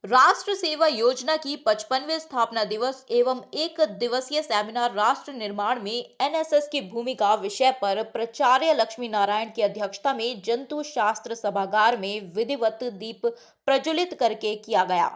राष्ट्र सेवा योजना की 55वें स्थापना दिवस एवं एक दिवसीय सेमिनार राष्ट्र निर्माण में एनएसएस की भूमिका विषय पर प्राचार्य लक्ष्मी नारायण की अध्यक्षता में जंतु शास्त्र सभागार में विधिवत दीप प्रज्वलित करके किया गया।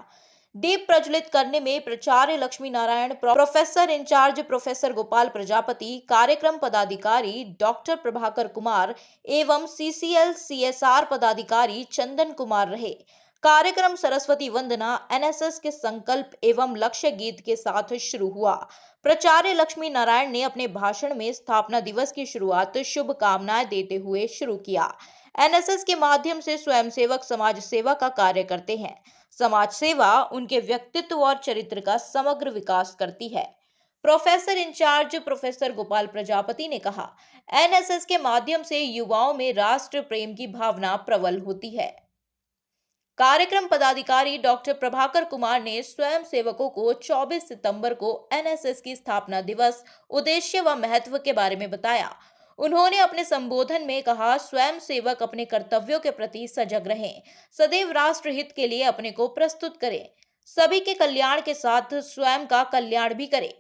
दीप प्रज्वलित करने में प्राचार्य Lakshmi Narayan, professor in charge professor Gopal Prajapati, कार्यक्रम पदाधिकारी डॉक्टर प्रभाकर कुमार एवं सीसीएल सीएसआर पदाधिकारी चंदन कुमार रहे। कार्यक्रम सरस्वती वंदना एनएसएस के संकल्प एवं लक्ष्य गीत के साथ शुरू हुआ। प्राचार्य लक्ष्मी नारायण ने अपने भाषण में स्थापना दिवस की शुरुआत शुभकामनाएं देते हुए शुरू किया। एनएसएस के माध्यम से स्वयंसेवक समाज सेवा का कार्य करते हैं। समाज सेवा उनके व्यक्तित्व और चरित्र का समग्र विकास करती है। Professor in charge professor Gopal Prajapati ने कहा, एनएसएस के माध्यम से युवाओं में राष्ट्र प्रेम की भावना प्रबल होती है। कार्यक्रम पदाधिकारी डॉक्टर प्रभाकर कुमार ने स्वयं सेवकों को 24 सितंबर को एनएसएस की स्थापना दिवस, उद्देश्य व महत्व के बारे में बताया। उन्होंने अपने संबोधन में कहा, स्वयं सेवक अपने कर्तव्यों के प्रति सजग रहें, सदैव राष्ट्र हित के लिए अपने को प्रस्तुत करें, सभी के कल्याण के साथ स्वयं का कल्याण भी करें।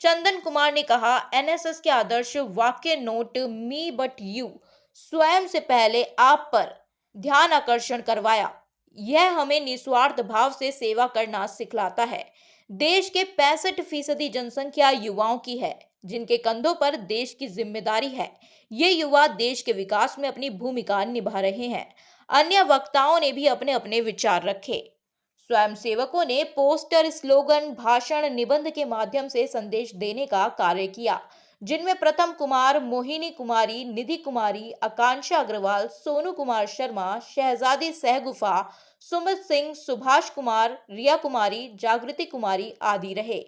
चंदन कुमार ने कहा, एनएसएस के आदर्श वाक्य नोट मी बट यू, स्वयं से पहले आप पर ध्यान आकर्षण करवाया। यह हमें निस्वार्थ भाव से सेवा करना सिखलाता है। देश के 65% जनसंख्या युवाओं की है, जिनके कंधों पर देश की जिम्मेदारी है। ये युवा देश के विकास में अपनी भूमिका निभा रहे हैं। अन्य वक्ताओं ने भी अपने अपने विचार रखे। स्वयं सेवकों ने पोस्टर, स्लोगन, भाषण, निबंध के माध्यम से संदेश देने का कार्य किया, जिनमें प्रथम कुमार, मोहिनी कुमारी, निधि कुमारी, आकांक्षा अग्रवाल, सोनू कुमार शर्मा, शहजादी सहगुफा, सुमित सिंह, सुभाष कुमार, रिया कुमारी, जागृति कुमारी आदि रहे।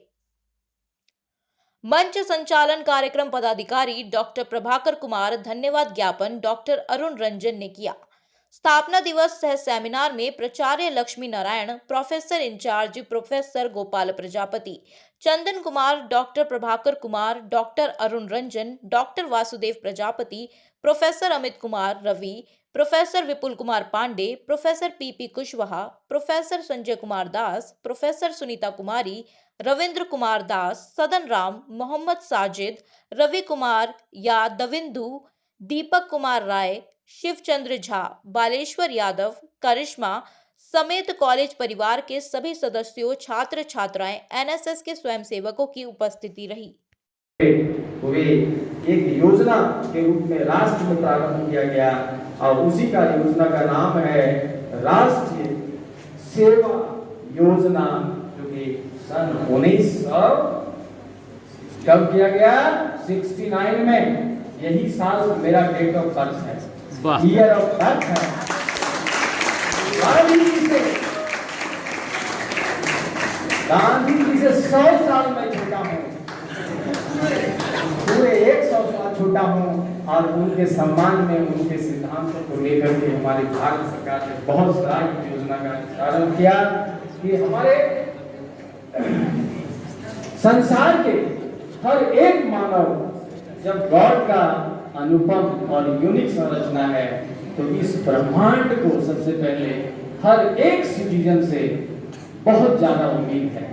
मंच संचालन कार्यक्रम पदाधिकारी डॉक्टर प्रभाकर कुमार, धन्यवाद ज्ञापन डॉक्टर अरुण रंजन ने किया। स्थापना दिवस सह सेमिनार में प्राचार्य Lakshmi Narayan, professor in charge professor Gopal Prajapati, Chandan Kumar, doctor Prabhakar Kumar, doctor Arun Ranjan, doctor Vasudev Prajapati, professor Amit Kumar Ravi, professor Vipul Kumar Pandey, professor PP Kushwaha, professor Sanjay Kumar Das, professor Sunita Kumari, Ravindra Kumar Das, Sadan Ram, Mohammad Sajid, Ravi Kumar यादविंदु, Deepak Kumar Rai, Shivchandra Jha, Baleshwar Yadav, करिश्मा समेत कॉलेज परिवार के सभी सदस्यों, छात्र छात्राएं, एनएसएस के स्वयंसेवकों की उपस्थिति रही। वे एक योजना के रूप में राष्ट्र में प्रारंभ किया गया और उसी का योजना का नाम है राष्ट्रीय सेवा योजना, जो कि सन 1900 कब किया गया? 69 में। यही साल मेरा डेट ऑफ बर्थ है, ईयर ऑफ बर्थ है। गांधी जी से 100 साल में छोटा हूँ, पूरे 100 साल छोटा हूँ और उनके सम्मान में, उनके सिद्धांतों को लेकर के हमारी भारत सरकार ने बहुत सारी योजना का प्रारंभ किया कि हमारे संसार के हर एक मानव, जब गॉड का अनुपम और यूनिक संरचना है, तो इस ब्रह्मांड को सबसे पहले हर एक सिटीजन से बहुत ज्यादा उम्मीद है।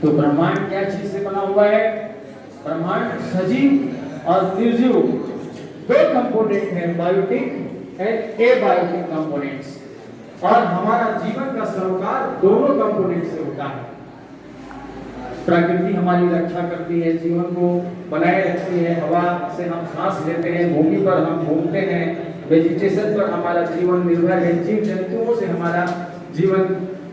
तो ब्रह्मांड क्या चीज से बना हुआ है? ब्रह्मांड सजीव और निर्जीव दो कंपोनेंट हैं, बायोटिक एंड एबायोटिक कंपोनेंट्स, और हमारा जीवन का सरोकार दोनों कंपोनेंट से होता है। प्रकृति हमारी रक्षा करती है, जीवन को बनाए रखती है, हवा से हम सांस लेते हैं, भूमि पर हम घूमते हैं, वेजिटेशन पर हमारा जीवन निर्भर है, जीव जंतुओं से हमारा जीवन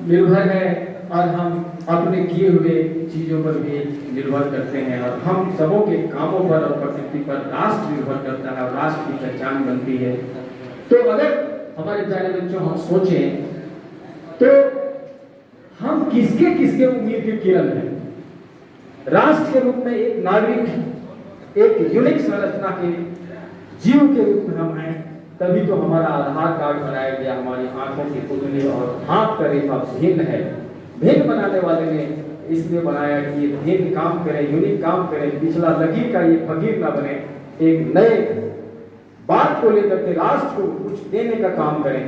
निर्भर है, और हम अपने किए हुए चीजों पर भी निर्भर करते हैं, और हम सबों के कामों पर और प्रकृति पर राष्ट्र निर्भर करता है और राष्ट्र की पहचान बनती है। तो अगर हमारे प्यारे बच्चों हम सोचें तो हम किसके किसके उम्मीद के किरण हैं? राष्ट्र के रूप में एक नागरिक, एक यूनिक संरचना के जीव के रूप में हम हैं, तभी तो हमारा आधार कार्ड बनाया गया। हमारी आंखों की पुतली और हाथ का रेखा भिन्न है। भिन्न बनाने वाले ने इसलिए बनाया कि ये भिन्न काम करे, यूनिक काम करे, पिछला लकीर का ये फकीर ना बने, एक नए बात को लेकर के राष्ट्र को कुछ देने का काम करें।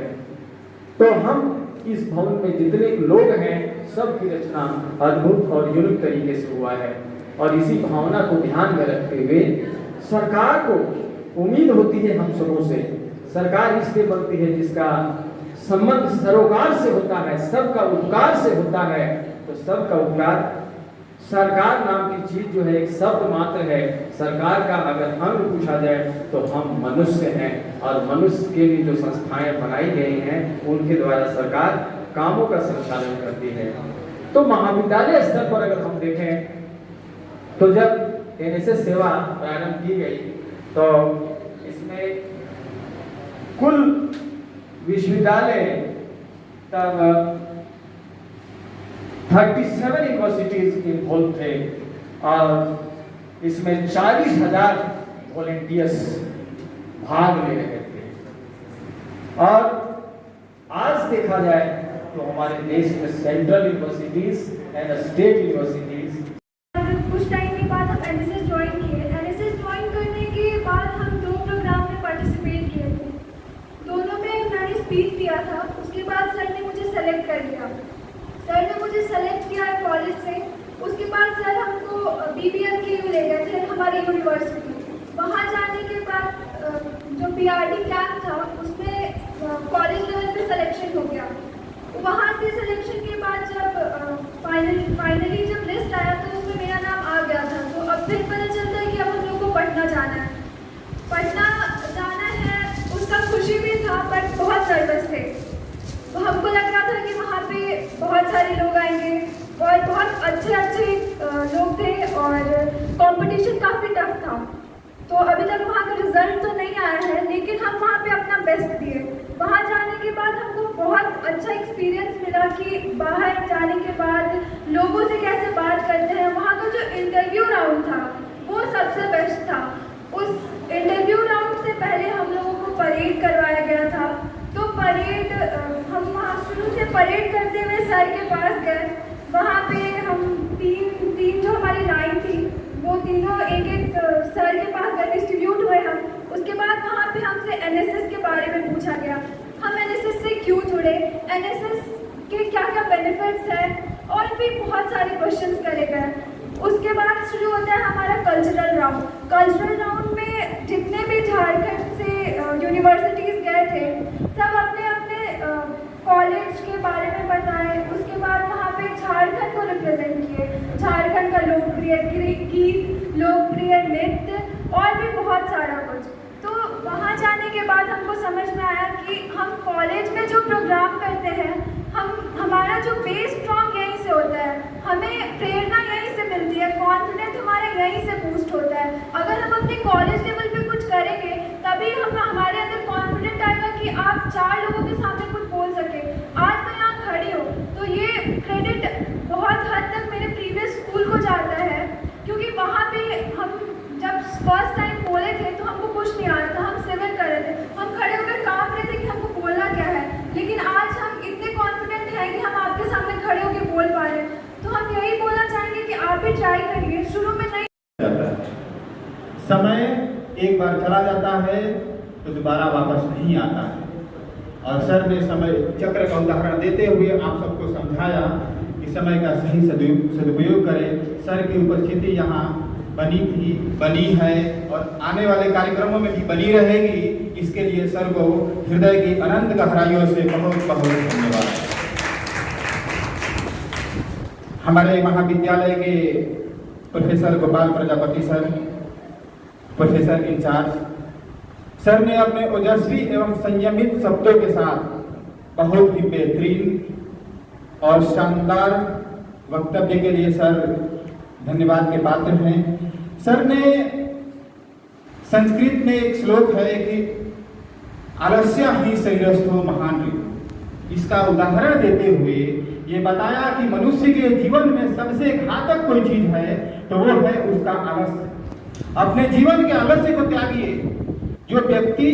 तो हम इस भवन में जितने लोग हैं सबकी रचना अद्भुत और यूनिक तरीके से हुआ है। और इसी भावना को ध्यान में रखते हुए सरकार को उम्मीद होती है हम सबों से, सरकार इसलिए बनती है जिसका संबंध सरोकार से होता है, सबका उपकार से होता है। तो सबका उपकार, सरकार नाम की चीज जो है एक शब्द मात्र है। सरकार का अगर अंग पूछा जाए तो हम मनुष्य हैं, और मनुष्य के लिए जो संस्थाएं बनाई गई हैं उनके द्वारा सरकार कामों का संचालन करती है। तो महाविद्यालय स्तर पर अगर हम देखें तो जब एनएसएस सेवा प्रारंभ की गई तो इसमें कुल विश्वविद्यालय तब 37 यूनिवर्सिटीज इन्वॉल्व थे और इसमें 40,000 वॉलेंटियर्स भाग ले रहे थे। और आज देखा जाए तो हमारे देश में central universities and state universities. कुछ टाइम के बाद हम एनएसएस ज्वाइन किए। एनएसएस ज्वाइन करने के बाद हम 2 प्रोग्राम में पार्टिसिपेट किए थे। दोनों में मैंने स्पीच दिया था। उसके बाद सर ने मुझे सेलेक्ट कर लिया। सर ने मुझे सेलेक्ट किया कॉलेज से। उसके बाद सर हमको बीबीएम के लिए ले गए थे हमारी यूनिवर्सिटी। वहाँ जाने के बाद जो पीआरडी कैंप था उसमें कॉलेज लेवल पे सिलेक्शन हो गया। वहाँ से सिलेक्शन के बाद जब फाइनली जब लिस्ट आया तो उसमें मेरा नाम आ गया था। तो अब फिर पता चलता है कि अब हम लोग को पटना जाना है। पटना जाना है, उसका खुशी भी था बट बहुत नर्वस थे। तो हमको लग रहा था कि वहाँ पे बहुत सारे लोग आएंगे और बहुत अच्छे लोग थे और कंपटीशन काफ़ी टफ था। तो अभी तक वहाँ का रिजल्ट तो नहीं आया है, लेकिन हम वहाँ पे अपना बेस्ट दिए। वहाँ जाने के बाद हमको बहुत अच्छा एक्सपीरियंस मिला कि बाहर जाने के बाद लोगों से कैसे बात करते हैं। वहाँ का जो इंटरव्यू राउंड था वो सबसे बेस्ट था। उस इंटरव्यू राउंड से पहले हम लोगों को परेड करवाया गया था। तो परेड हम वहाँ शुरू से परेड करते हुए सर के पास गए। वहाँ पे हम तीन जो हमारी लाइन थी वो तीनों एक सर के पास गए, डिस्ट्रीब्यूट हुए हम। उसके बाद वहाँ पे हमसे एनएसएस के बारे में पूछा गया, हम एनएसएस से क्यों जुड़े, एनएसएस के क्या क्या बेनिफिट्स हैं, और भी बहुत सारे क्वेश्चंस करे गए। उसके बाद शुरू होता है हमारा कल्चरल राउंड। कल्चरल राउंड में जितने भी झारखंड से यूनिवर्सिटीज़ गए थे सब अपने अपने कॉलेज के बारे में बताए। उसके बाद वहाँ पे झारखंड को रिप्रेजेंट किए, झारखंड का लोकप्रिय गीत, लोकप्रिय नृत्य और भी बहुत सारा कुछ। तो वहाँ जाने के बाद हमको समझ में आया कि हम कॉलेज में जो प्रोग्राम करते हैं हमारा जो बेस स्ट्रॉन्ग यहीं से होता है, हमें प्रेरणा यहीं से मिलती है, कॉन्फिडेंस हमारा यहीं से बूस्ट होता है। अगर हम अपने कॉलेज लेवल पे कुछ करेंगे तभी हमारे अंदर कॉन्फिडेंट आएगा कि आप 4 लोगों के सामने कुछ बोल सके। आज मैं यहाँ खड़ी हूँ तो ये क्रेडिट बहुत हद तक मेरे प्रीवियस स्कूल को जाता है, क्योंकि वहाँ पे हम जब फर्स्ट टाइम बोले थे तो हमको कुछ नहीं आ रहा था, हम सिविल कर रहे थे, हम खड़े होकर कांप रहे थे कि हमको बोलना क्या है। लेकिन आज हम इतने कॉन्फिडेंट हैं कि हम आपके सामने खड़े होकर बोल पा रहे हैं। तो हम यही बोलना चाहेंगे कि आप भी ट्राई करिए। शुरू में नहीं जाता है, समय एक बार चला जाता है तो दोबारा वापस नहीं आता है। और सर ने समय चक्र का उदाहरण देते हुए आप सबको समझाया कि समय का सही सदुपयोग करें। सर की उपस्थिति यहाँ बनी थी, बनी है और आने वाले कार्यक्रमों में भी बनी रहेगी। इसके लिए सर को हृदय की अनंत गहराइयों से बहुत बहुत धन्यवाद। हमारे महाविद्यालय के professor Gopal Prajapati sir, professor in charge sir ने अपने ओजस्वी एवं संयमित शब्दों के साथ बहुत ही बेहतरीन और शानदार वक्तव्य के लिए सर धन्यवाद के पात्र हैं। सर ने संस्कृत में एक श्लोक है कि आलस्य ही शरीरस्थो महान ऋतु, इसका उदाहरण देते हुए ये बताया कि मनुष्य के जीवन में सबसे घातक कोई चीज है तो वो है उसका आलस्य। अपने जीवन के आलस्य को त्यागिए। जो व्यक्ति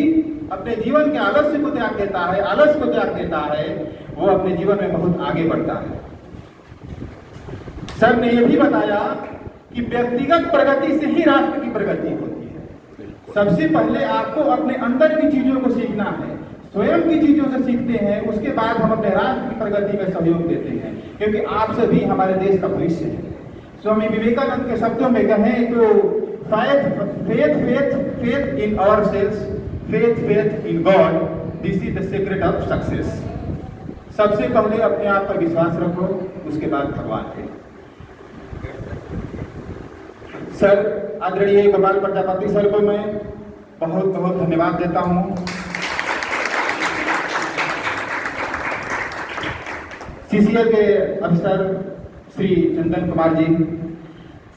अपने जीवन के आलस्य को त्याग देता है, आलस्य को त्याग देता है, वो अपने जीवन में बहुत आगे बढ़ता है। सर ने यह भी बताया कि व्यक्तिगत प्रगति से ही राष्ट्र की प्रगति होती है। सबसे पहले आपको अपने अंदर की चीजों को सीखना है, स्वयं की चीजों से सीखते हैं, उसके बाद हम अपने राष्ट्र की प्रगति में सहयोग देते हैं, क्योंकि आप सभी हमारे देश का भविष्य है। स्वामी विवेकानंद के शब्दों में कहें तो faith in ourselves, faith in God, this is the secret of success। सबसे पहले अपने आप पर विश्वास रखो, उसके बाद भगवान पे। सर आदरणीय गोपाल प्रजापति सर को मैं बहुत बहुत धन्यवाद देता हूँ। सीसीएल के अफसर श्री चंदन कुमार जी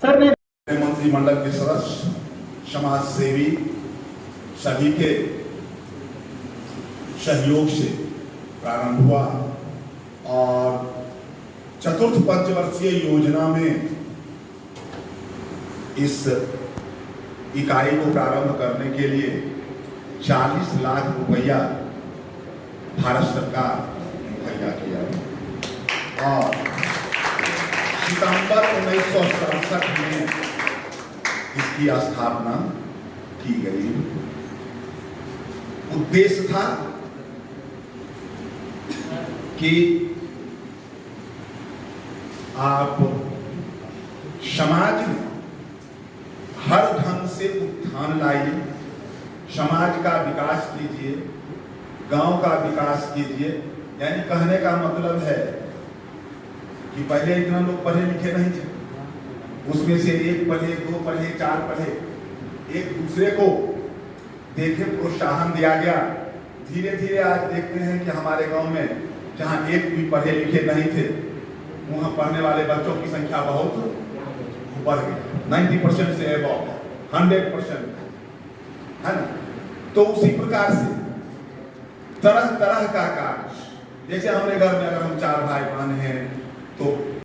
सर ने मंत्रिमंडल के सदस्य, समाज सेवी सभी के सहयोग से प्रारंभ हुआ और चतुर्थ पंचवर्षीय योजना में इस इकाई को प्रारंभ करने के लिए 40 लाख रुपया भारत सरकार मुहैया किया और सितंबर 1967 में इसकी स्थापना की गई। उद्देश्य था कि आप समाज में हर ढंग से उत्थान लाइए, समाज का विकास कीजिए, गांव का विकास कीजिए। यानी कहने का मतलब है कि पहले इतना लोग पढ़े लिखे नहीं थे, उसमें से 1 पढ़े, 2 पढ़े, 4 पढ़े, एक दूसरे को देखे प्रोत्साहन दिया गया। धीरे धीरे आज देखते हैं कि हमारे गांव में जहां एक भी पढ़े लिखे नहीं थे, वहां पढ़ने वाले बच्चों की संख्या बहुत बढ़ गई, 90% से अबव, 100% है ना। तो उसी प्रकार से तरह तरह का कार्य, जैसे हमारे घर में अगर हम 4 भाई बहन हैं तो